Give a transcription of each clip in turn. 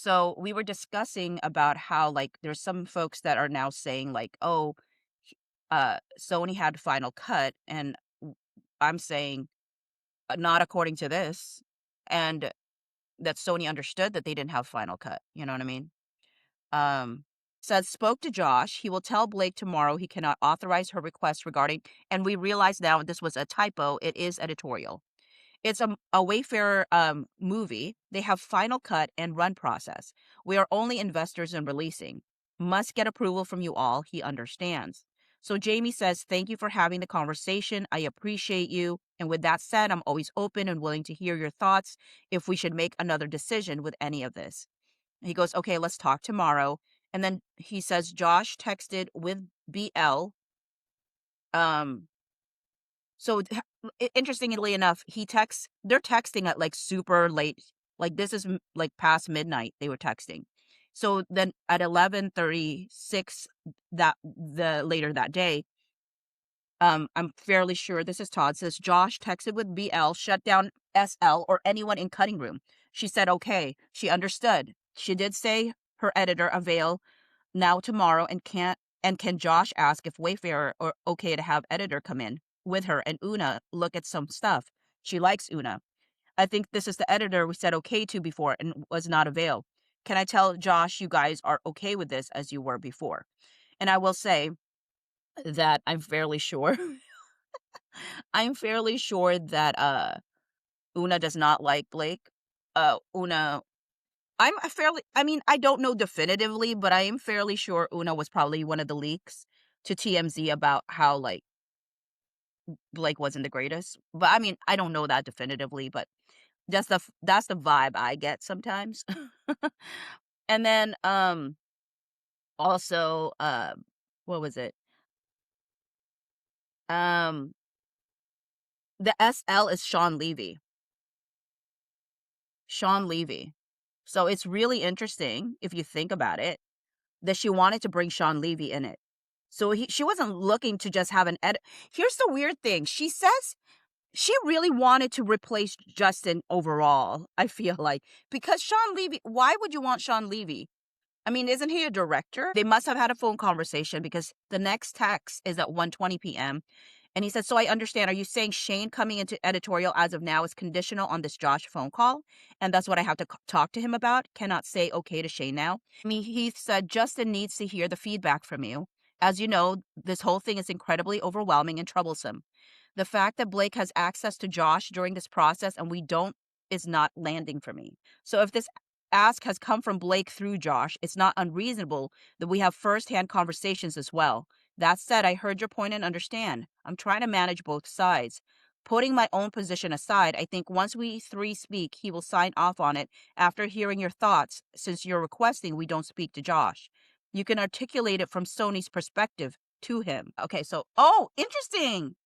So we were discussing about how like there's some folks that are now saying like, oh, Sony had final cut, and I'm saying not according to this, and that Sony understood that they didn't have final cut. You know what I mean? Um, Says spoke to Josh. He will tell Blake tomorrow he cannot authorize her request regarding, and we realize now this was a typo. It is editorial. It's a Wayfarer movie. They have final cut and run process. We are only investors in releasing. Must get approval from you all. He understands. So Jamey says, thank you for having the conversation. I appreciate you. And with that said, I'm always open and willing to hear your thoughts if we should make another decision with any of this. He goes, okay, let's talk tomorrow. And then he says, Josh texted with BL. Um, so interestingly enough, they're texting at like super late. Like this is like past midnight they were texting. So then at 11:36 later that day, I'm fairly sure this is Todd says Josh texted with BL, shut down SL or anyone in cutting room. She said okay. She understood. She did say her editor avail now tomorrow and can Josh ask if Wayfarer or okay to have editor come in with her and Una look at some stuff. She likes Una. I think this is the editor we said okay to before and was not avail. Can I tell Josh you guys are okay with this as you were before? And I will say that I'm fairly sure I'm fairly sure that Una does not like Blake. Una I mean, I don't know definitively, but I am fairly sure Una was probably one of the leaks to TMZ about how, like, Blake wasn't the greatest. But, I mean, I don't know that definitively, but that's the vibe I get sometimes. And then, also, what was it? Um, the SL is Sean Levy. Sean Levy. So it's really interesting if you think about it that she wanted to bring Sean Levy in it. So she wasn't looking to just have an edit. Here's the weird thing. She says she really wanted to replace Justin overall, I feel like. Because Sean Levy, why would you want Sean Levy? I mean, isn't he a director? They must have had a phone conversation because the next text is at 1:20 p.m. And he said, so I understand. Are you saying Shane coming into editorial as of now is conditional on this Josh phone call? And that's what I have to talk to him about? Cannot say okay to Shane now? I mean, Heath said, Justin needs to hear the feedback from you. As you know, this whole thing is incredibly overwhelming and troublesome. The fact that Blake has access to Josh during this process and we don't is not landing for me. So if this ask has come from Blake through Josh, it's not unreasonable that we have firsthand conversations as well. That said, I heard your point and understand. I'm trying to manage both sides. Putting my own position aside, I think once we three speak, he will sign off on it after hearing your thoughts, since you're requesting we don't speak to Josh. You can articulate it from Sony's perspective to him. Okay, so, oh, interesting.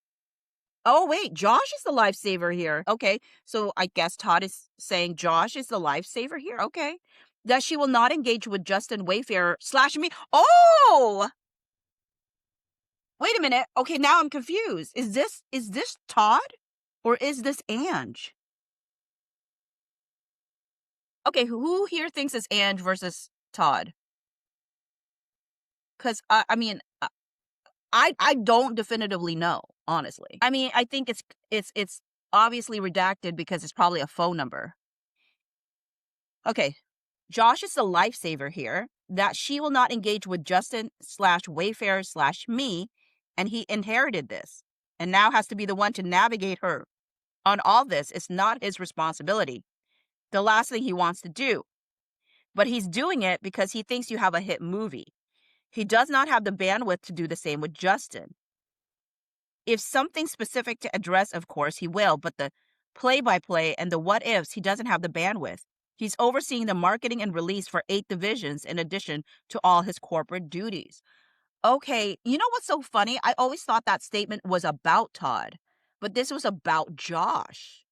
Oh, wait, Josh is the lifesaver here. Okay, so I guess Todd is saying Josh is the lifesaver here. Okay. That she will not engage with Justin Wayfarer slash me. Oh! Wait a minute. Okay, now I'm confused. Is this Todd or is this Ange? Okay, who here thinks it's Ange versus Todd? Because I mean, I don't definitively know, honestly. I mean, I think it's obviously redacted because it's probably a phone number. Okay, Josh is the lifesaver here. That she will not engage with Justin slash Wayfarer slash me, and he inherited this, and now has to be the one to navigate her on all this. It's not his responsibility. The last thing he wants to do, but he's doing it because he thinks you have a hit movie. He does not have the bandwidth to do the same with Justin. If something specific to address, of course, he will, but the play-by-play and the what-ifs, he doesn't have the bandwidth. He's overseeing the marketing and release for 8 divisions in addition to all his corporate duties. Okay, you know what's so funny? I always thought that statement was about Todd, but this was about Josh.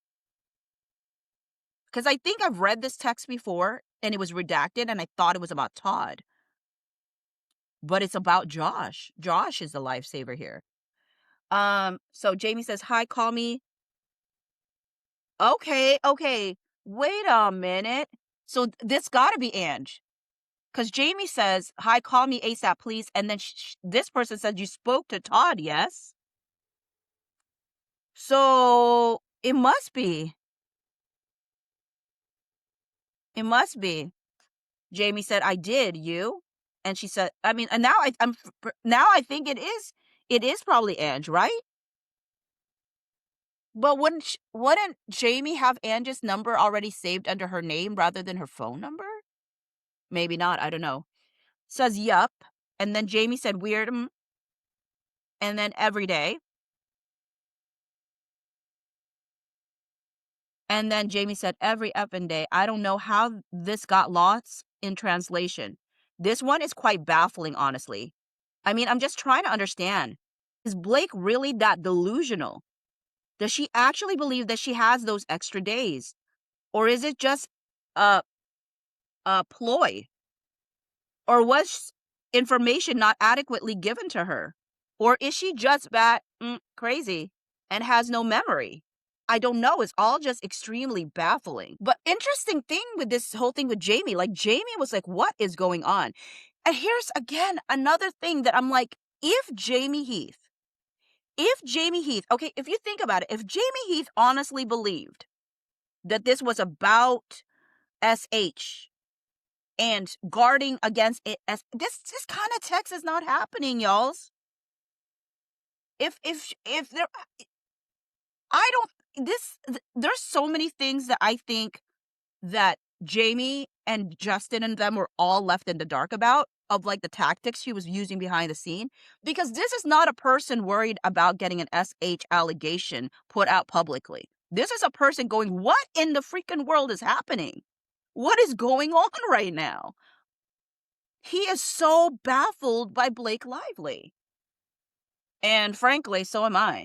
Because I think I've read this text before, and it was redacted, and I thought it was about Todd. But it's about Josh. Josh is the lifesaver here. So Jamey says, hi, call me. Okay. Wait a minute. So this got to be Ange. Because Jamie says, "Hi, call me ASAP, please." And then this person says, "You spoke to Todd, yes?" So it must be. It must be. Jamie said, "I did. You?" And she said, I mean, and now now I think it is probably Ange, right? But wouldn't Jamie have Ange's number already saved under her name rather than her phone number? Maybe not. I don't know. Says, "Yup." And then Jamie said, "Weird." And then every day. And then Jamie said, "Every effing day." I don't know how this got lost in translation. This one is quite baffling, honestly. I mean, I'm just trying to understand. Is Blake really that delusional? Does she actually believe that she has those extra days? Or is it just a, a ploy? Or was information not adequately given to her? Or is she just crazy and has no memory? I don't know. It's all just extremely baffling. But interesting thing with this whole thing with Jamie, like Jamie was like, "What is going on?" And here's again another thing that I'm like, if Jamie Heath, okay, if you think about it, if Jamie Heath honestly believed that this was about SH and guarding against it, as this kind of text is not happening, y'alls. If there, I don't. There's so many things that I think that Jamie and Justin and them were all left in the dark about, of like the tactics she was using behind the scene, because this is not a person worried about getting an SH allegation put out publicly. This is a person going, "What in the freaking world is happening? What is going on right now?" He is so baffled by Blake Lively. And frankly, so am I.